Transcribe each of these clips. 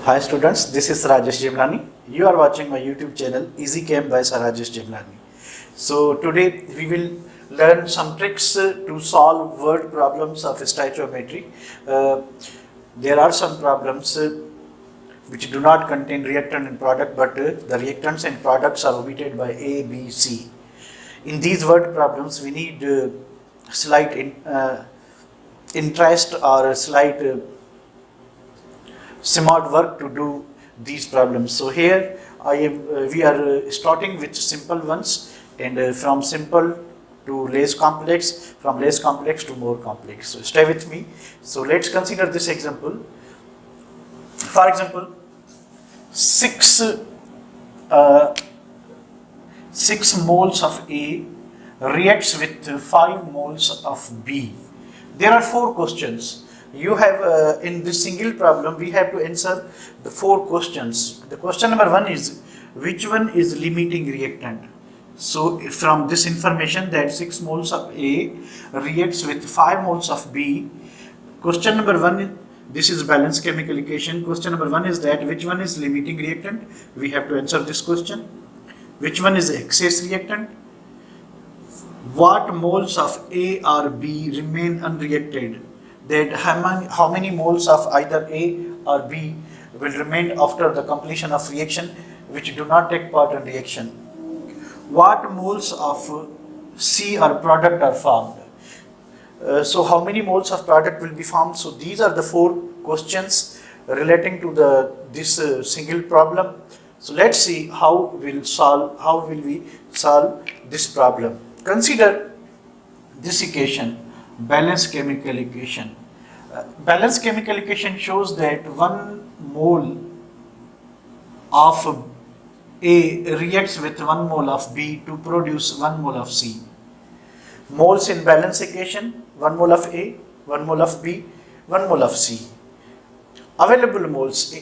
Hi students, this is Rajesh Jimlani. You are watching my YouTube channel Easy Chem by Sir Rajesh Jimlani. So today we will learn some tricks to solve word problems of stoichiometry. There are some problems which do not contain reactant and product, but the reactants and products are omitted by A, B, C. In these word problems we need slight interest or a slight smart work to do these problems. So here we are starting with simple ones, and from simple to less complex, from less complex to more complex. So stay with me. So let's consider this example. For example, 6 moles of A reacts with 5 moles of B. There are 4 questions. You have in this single problem we have to answer the 4 questions. The question number 1 is, which one is limiting reactant? So from this information that 6 moles of A reacts with 5 moles of B, question number 1, this is balanced chemical equation. Question number 1 is that which one is limiting reactant? We have to answer this question. Which one is excess reactant? What moles of A or B remain unreacted? That how many moles of either A or B will remain after the completion of reaction which do not take part in reaction. What moles of C or product are formed? So how many moles of product will be formed? So these are the 4 questions relating to this single problem. So let's see how will we solve this problem. Consider this equation, balanced chemical equation. Balanced chemical equation shows that 1 mole of A reacts with 1 mole of B to produce 1 mole of C. Moles in balanced equation, 1 mole of A, 1 mole of B, 1 mole of C. Available moles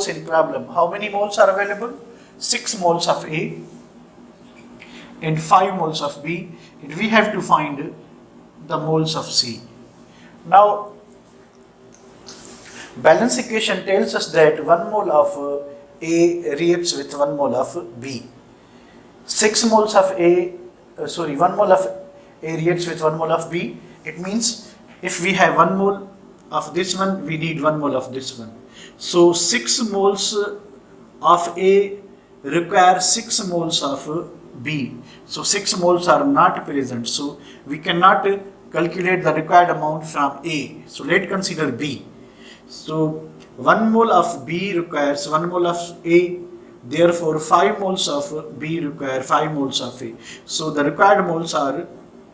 in problem. How many moles are available? 6 moles of A and 5 moles of B, and we have to find the moles of C. Now, balance equation tells us that 1 mole of A reacts with 1 mole of B. 6 moles of 1 mole of A reacts with 1 mole of B. It means if we have 1 mole of this one, we need 1 mole of this one. So 6 moles of A require 6 moles of B. So 6 moles are not present. So we cannot calculate the required amount from A. So let's consider B. So 1 mole of B requires 1 mole of A. Therefore 5 moles of B require 5 moles of A. So the required moles are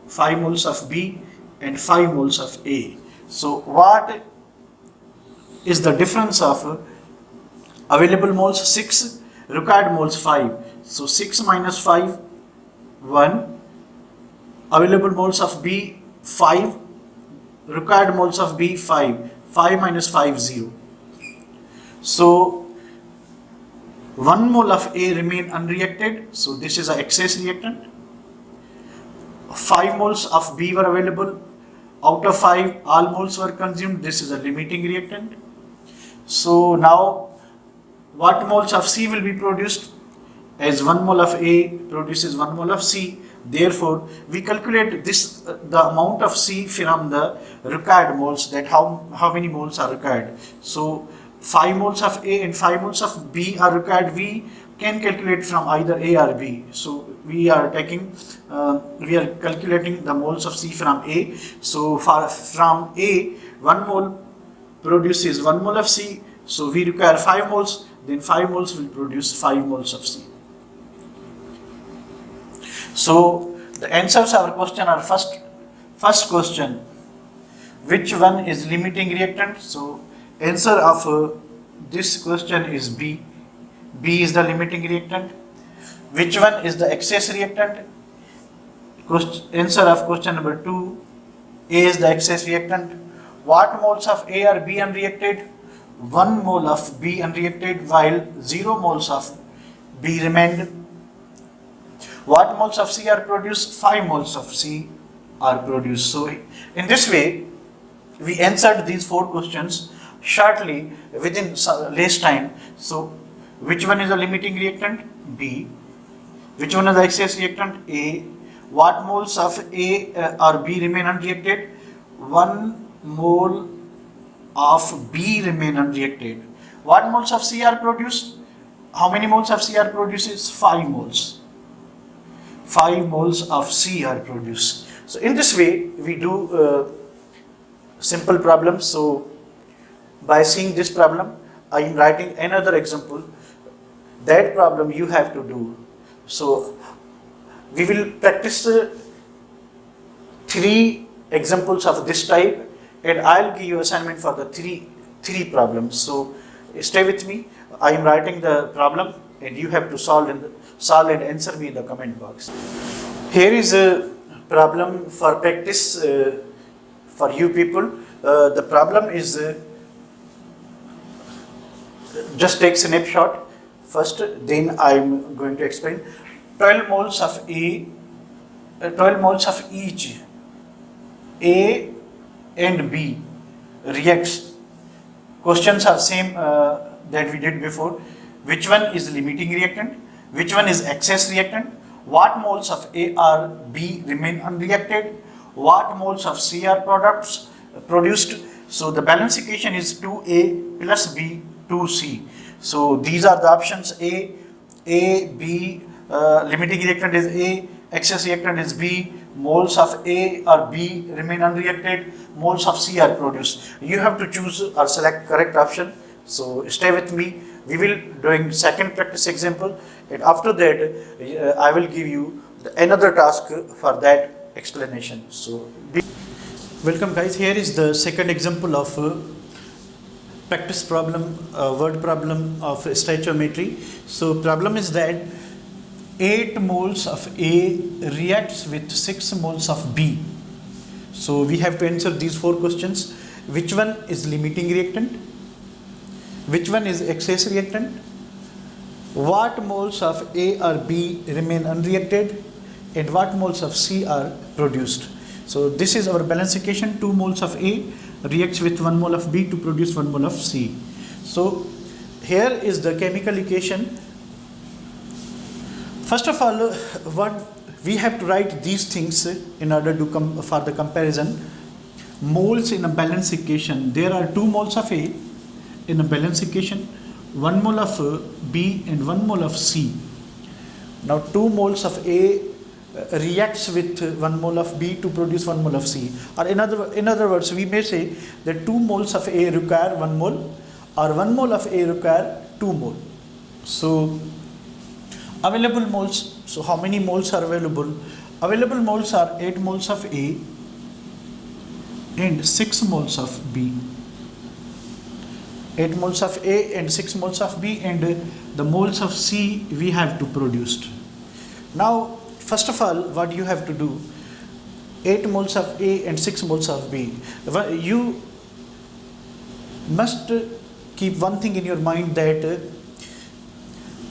5 moles of B and 5 moles of A. So what is the difference of available moles? 6, required moles 5. So 6 minus 5, 1. Available moles of B, 5. Required moles of B, 5. 5 minus 5, 0. So 1 mole of A remain unreacted. So this is an excess reactant. 5 moles of B were available. Out of 5, all moles were consumed. This is a limiting reactant. So now what moles of C will be produced? As 1 mole of A produces 1 mole of C, therefore we calculate this the amount of C from the required moles, that how many moles are required. So 5 moles of A and 5 moles of B are required. We can calculate from either A or B. So we are calculating the moles of C from A. So from A, 1 mole produces 1 mole of C. So we require 5 moles. Then 5 moles will produce 5 moles of C. So the answers of our question are first question, which one is limiting reactant? So answer of this question is B. B is the limiting reactant. Which one is the excess reactant? Answer of question number 2, A is the excess reactant. What moles of A are B unreacted? 1 mole of B unreacted, while 0 moles of B remained. What moles of C are produced? 5 moles of C are produced. So in this way, we answered these 4 questions shortly within less time. So which one is the limiting reactant? B. Which one is the excess reactant? A. What moles of A or B remain unreacted? 1 mole of B remain unreacted. What moles of C are produced? How many moles of C are produced? 5 moles. 5 moles of C are produced. So in this way we do simple problems. So by seeing this problem, I am writing another example. That problem you have to do. So we will practice 3 examples of this type, and I'll give you assignment for the three problems. So stay with me. I am writing the problem, and you have to solve and answer me in the comment box. Here is a problem for practice for you people. The problem is just take snapshot first, then I am going to explain. 12 moles of A, 12 moles of each A and B reacts. Questions are same that we did before. Which one is limiting reactant? Which one is excess reactant? What moles of A or B remain unreacted? What moles of C are produced? So the balance equation is 2A plus B 2C. So these are the options: A, B, limiting reactant is A, excess reactant is B, moles of A or B remain unreacted, moles of C are produced. You have to choose or select correct option. So stay with me. We will doing second practice example, and after that I will give you another task for that explanation. So welcome guys. Here is the second example of practice problem, word problem of stoichiometry. So problem is that 8 moles of A reacts with 6 moles of B. So we have to answer these 4 questions. Which one is limiting reactant? Which one is excess reactant? What moles of A or B remain unreacted? And what moles of C are produced? So this is our balance equation. 2 moles of A reacts with 1 mole of B to produce 1 mole of C. So here is the chemical equation. First of all, what we have to write these things in order to for the comparison. Moles in a balance equation. There are 2 moles of A in a balance equation, 1 mole of B and 1 mole of C. Now 2 moles of A reacts with 1 mole of B to produce 1 mole of C. Or in other words, we may say that 2 moles of A require 1 mole, or 1 mole of A require 2 mole. So available moles. So how many moles are available? Available moles are 8 moles of A and 6 moles of B. 8 moles of A and 6 moles of B, and the moles of C we have to produce. Now first of all, what you have to do, 8 moles of A and 6 moles of B. You must keep one thing in your mind, that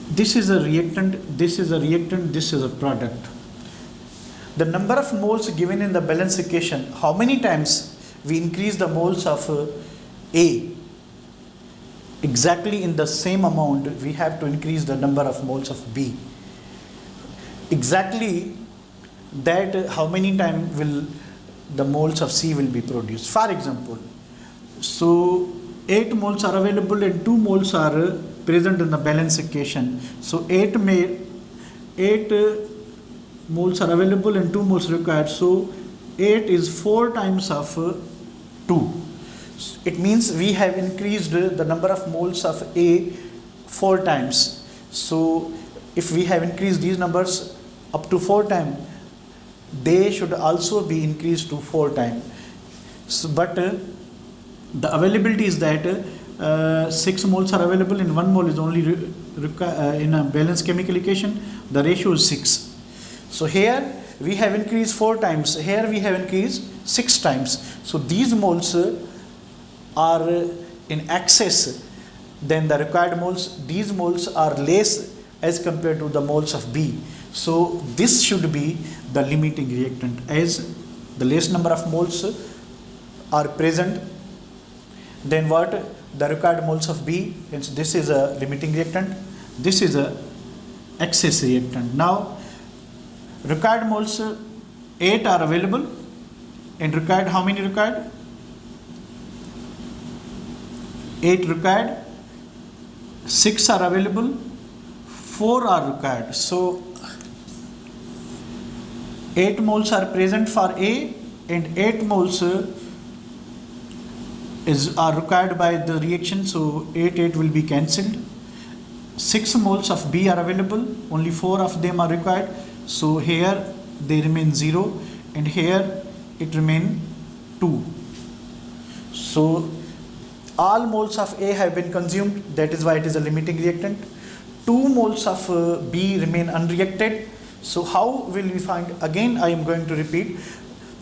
this is a reactant, this is a reactant, this is a product. The number of moles given in the balance equation, how many times we increase the moles of A, exactly in the same amount we have to increase the number of moles of B. Exactly that how many times will the moles of C will be produced. For example, so 8 moles are available and 2 moles are present in the balance equation. So 8 moles are available and 2 moles required. So 8 is 4 times of 2. It means we have increased the number of moles of A 4 times. So if we have increased these numbers up to 4 times, they should also be increased to 4 times. So, but the availability is that 6 moles are available and 1 mole is only in a balanced chemical equation. The ratio is 6. So here we have increased 4 times. Here we have increased 6 times. So these moles are in excess than the required moles. These moles are less as compared to the moles of B. So this should be the limiting reactant, as the less number of moles are present Then what? The required moles of B, hence this is a limiting reactant, this is a excess reactant. Now required moles 8 are available, and required, how many required? 8 required, 6 are available, 4 are required. So 8 moles are present for A, and 8 moles are required by the reaction, so 8 will be cancelled. 6 moles of B are available, only 4 of them are required, so here they remain 0, and here it remain 2. So all moles of A have been consumed, that is why it is a limiting reactant. 2 moles of B remain unreacted. So how will we find? Again I am going to repeat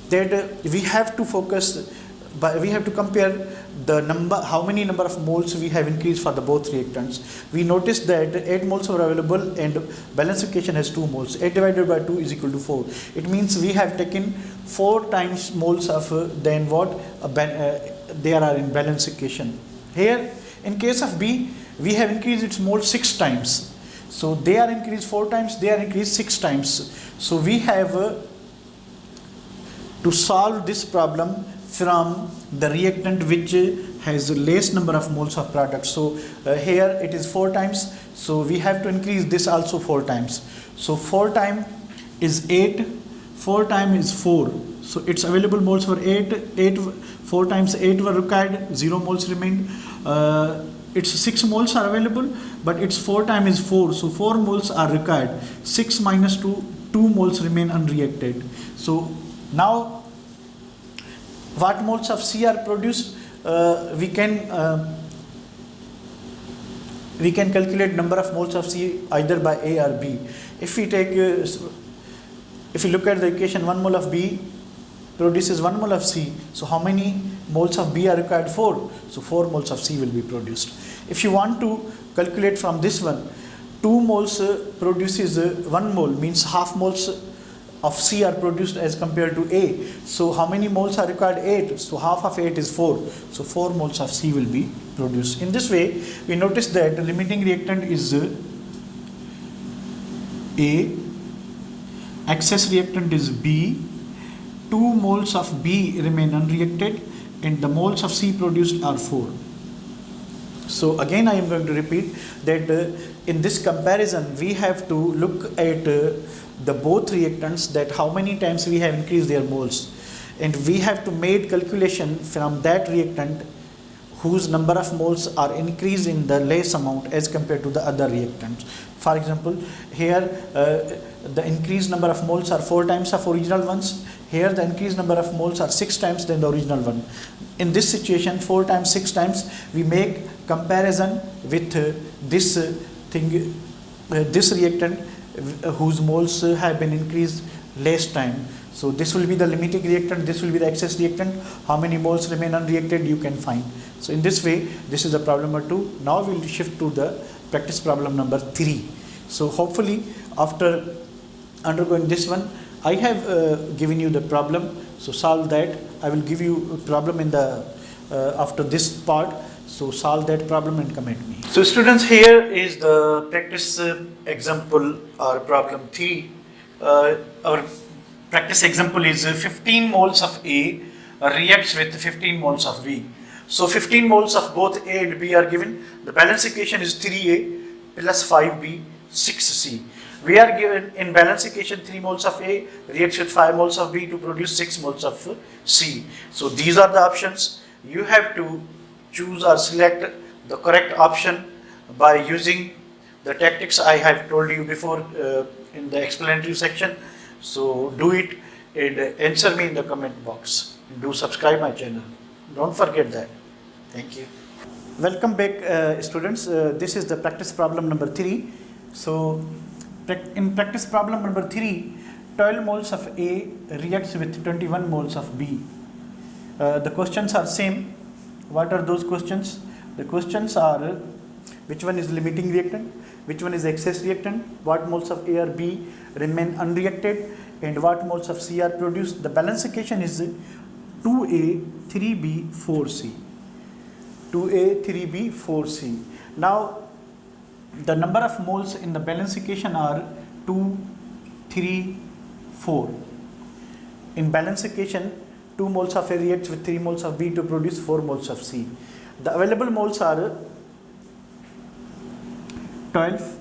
that we have to focus, but we have to compare the number, how many number of moles we have increased for the both reactants. We noticed that 8 moles were available and balance equation has 2 moles. 8 divided by 2 is equal to 4. It means we have taken 4 times moles of than what there are in balance equation. Here in case of B, we have increased its moles 6 times. So they are increased 4 times, they are increased 6 times. So we have to solve this problem from the reactant which has less number of moles of product. So here it is 4 times, so we have to increase this also 4 times. So 4 times is 8, 4 times is 4. So its available moles were 8, 4 times 8 were required, 0 moles remained. Its 6 moles are available, but its 4 times is 4, so 4 moles are required. 6 minus 2, 2 moles remain unreacted. So now what moles of C are produced? We can calculate number of moles of C either by A or B. If we take, if you look at the equation, 1 mole of B produces 1 mole of C. So how many moles of B are required? 4. So 4 moles of C will be produced. If you want to calculate from this one, 2 moles produces 1 mole, means half moles of C are produced as compared to A. So how many moles are required? 8. So half of 8 is 4. So 4 moles of C will be produced. In this way, we notice that the limiting reactant is A, excess reactant is B, 2 moles of B remain unreacted, and the moles of C produced are 4. So again I am going to repeat that in this comparison we have to look at the both reactants, that how many times we have increased their moles, and we have to make calculation from that reactant whose number of moles are increased in the less amount as compared to the other reactants. For example, here the increased number of moles are 4 times of original ones. Here the increased number of moles are 6 times than the original one. In this situation, 4 times, 6 times, we make comparison with this this reactant whose moles have been increased less time. So this will be the limiting reactant, this will be the excess reactant. How many moles remain unreacted you can find. So in this way, this is the problem number 2. Now we will shift to the practice problem number 3. So hopefully after undergoing this one, I have given you the problem. So solve that. I will give you a problem in the after this part. So solve that problem and come at me. So students, here is the practice example or problem 3. Our practice example is 15 moles of A reacts with 15 moles of B. So 15 moles of both A and B are given. The balance equation is 3A plus 5B 6C. We are given in balance equation 3 moles of A reacts with 5 moles of B to produce 6 moles of C. So these are the options. You have to choose or select the correct option by using the tactics I have told you before in the explanatory section. So do it and answer me in the comment box. Do subscribe my channel. Don't forget that. Thank you. Welcome back students. This is the practice problem number 3. So in practice problem number 3, 12 moles of A reacts with 21 moles of B. The questions are same. What are those questions? The questions are which one is limiting reactant, which one is excess reactant, what moles of A or B remain unreacted, and what moles of C are produced. The balance equation is 2A, 3B, 4C. 2A, 3B, 4C. Now the number of moles in the balance equation are 2, 3, 4. In balance equation, 2 moles of A reacts with 3 moles of B to produce 4 moles of C. The available moles are 12,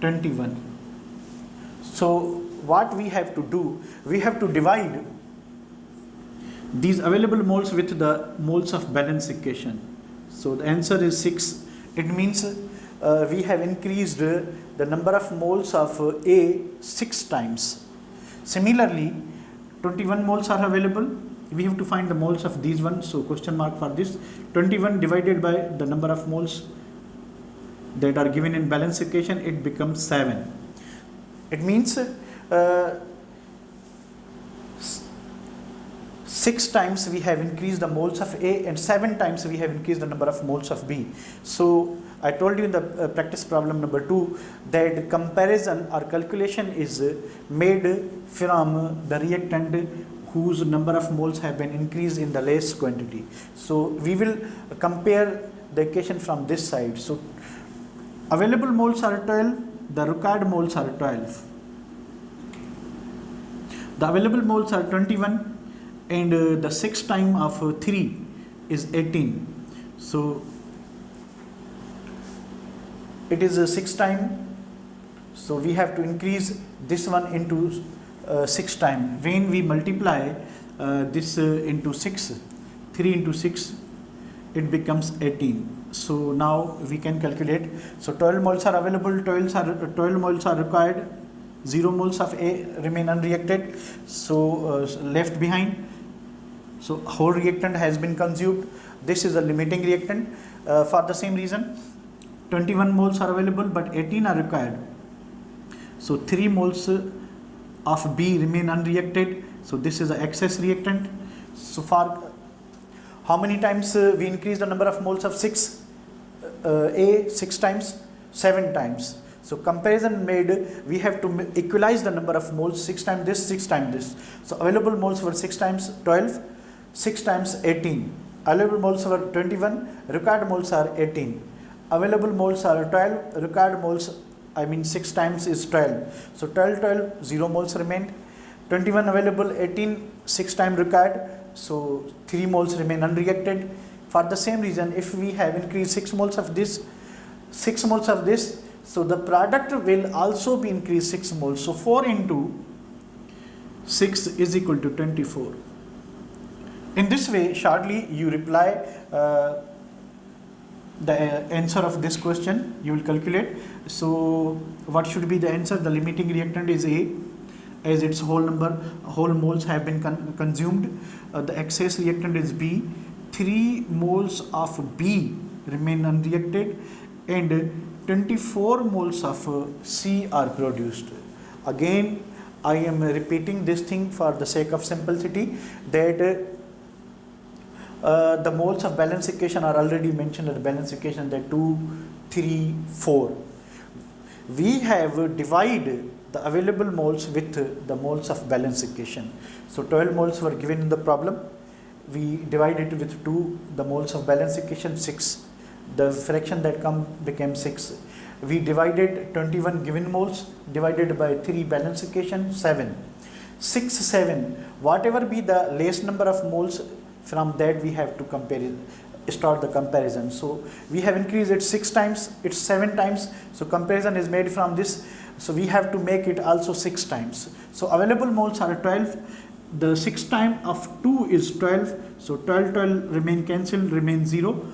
21. So what we have to do, we have to divide these available moles with the moles of balance equation. So the answer is 6. It means we have increased the number of moles of A 6 times. Similarly, 21 moles are available. We have to find the moles of these ones. So question mark for this. 21 divided by the number of moles that are given in balance equation, it becomes 7. It means 6 times we have increased the moles of A and 7 times we have increased the number of moles of B. So I told you in the practice problem number 2 that comparison or calculation is made from the reactant whose number of moles have been increased in the less quantity. So we will compare the equation from this side. So available moles are 12, the required moles are 12. The available moles are 21 and the 6 time of 3 is 18. So it is a 6 time. So we have to increase this one into 6 time. When we multiply this into 6, 3 into 6, it becomes 18. So now we can calculate. So 12 moles are available, 12 moles are required, 0 moles of A remain unreacted, so left behind. So whole reactant has been consumed. This is a limiting reactant. For the same reason, 21 moles are available but 18 are required. So 3 moles of B remain unreacted. So this is an excess reactant. So for how many times we increase the number of moles of A 6 times? 7 times. So comparison made, we have to equalize the number of moles, 6 times this, 6 times this. So available moles were 6 times 12, 6 times 18. Available moles were 21, required moles are 18. Available moles are 12, required moles, 6 times is 12. So 12, 12, 0 moles remained. 21 available, 18, 6 times required. So 3 moles remain unreacted. For the same reason, if we have increased 6 moles of this, 6 moles of this, so the product will also be increased 6 moles. So 4 into 6 is equal to 24. In this way, shortly you reply the answer of this question. You will calculate. So what should be the answer? The limiting reactant is A, as its whole moles have been consumed. The excess reactant is B. 3 moles of B remain unreacted and 24 moles of C are produced. Again, I am repeating this thing for the sake of simplicity, that the moles of balance equation are already mentioned at the balance equation, that 2, 3, 4. We have divided the available moles with the moles of balance equation. So 12 moles were given in the problem. We divided it with 2, the moles of balance equation 6. The fraction that became 6. We divided 21 given moles divided by 3 balance equation 7. 6, 7. Whatever be the least number of moles, from that we have to start the comparison. So we have increased it 6 times, it's 7 times. So comparison is made from this. So we have to make it also 6 times. So available moles are 12. The 6 time of 2 is 12. So 12, 12 remain cancelled, remain 0.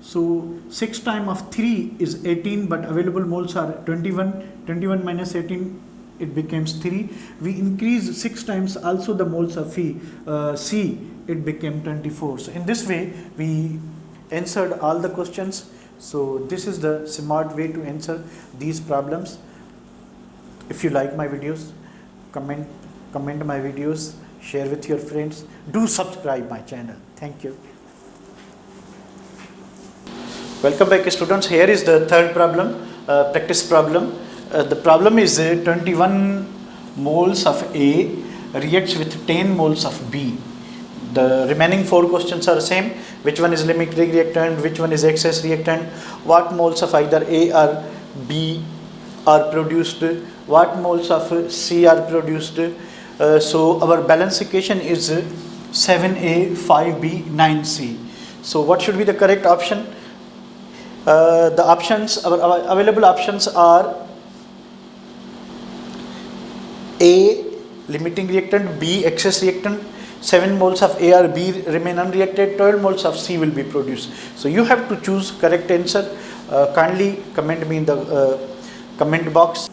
So 6 time of 3 is 18, but available moles are 21. 21 minus 18, it becomes 3. We increase 6 times also the moles of C, it became 24. So in this way we answered all the questions. So this is the smart way to answer these problems. If you like my videos, comment my videos, share with your friends. Do subscribe my channel. Thank you. Welcome back, students. Here is the third problem, practice problem. The problem is 21 moles of A reacts with 10 moles of B. The remaining 4 questions are same. Which one is limiting reactant? Which one is excess reactant? What moles of either A or B are produced? What moles of C are produced? So our balance equation is 7A, 5B, 9C. So what should be the correct option? The options, our available options are A, limiting reactant, B, excess reactant, 7 moles of A or B remain unreacted, 12 moles of C will be produced. So you have to choose correct answer. Kindly comment me in the comment box.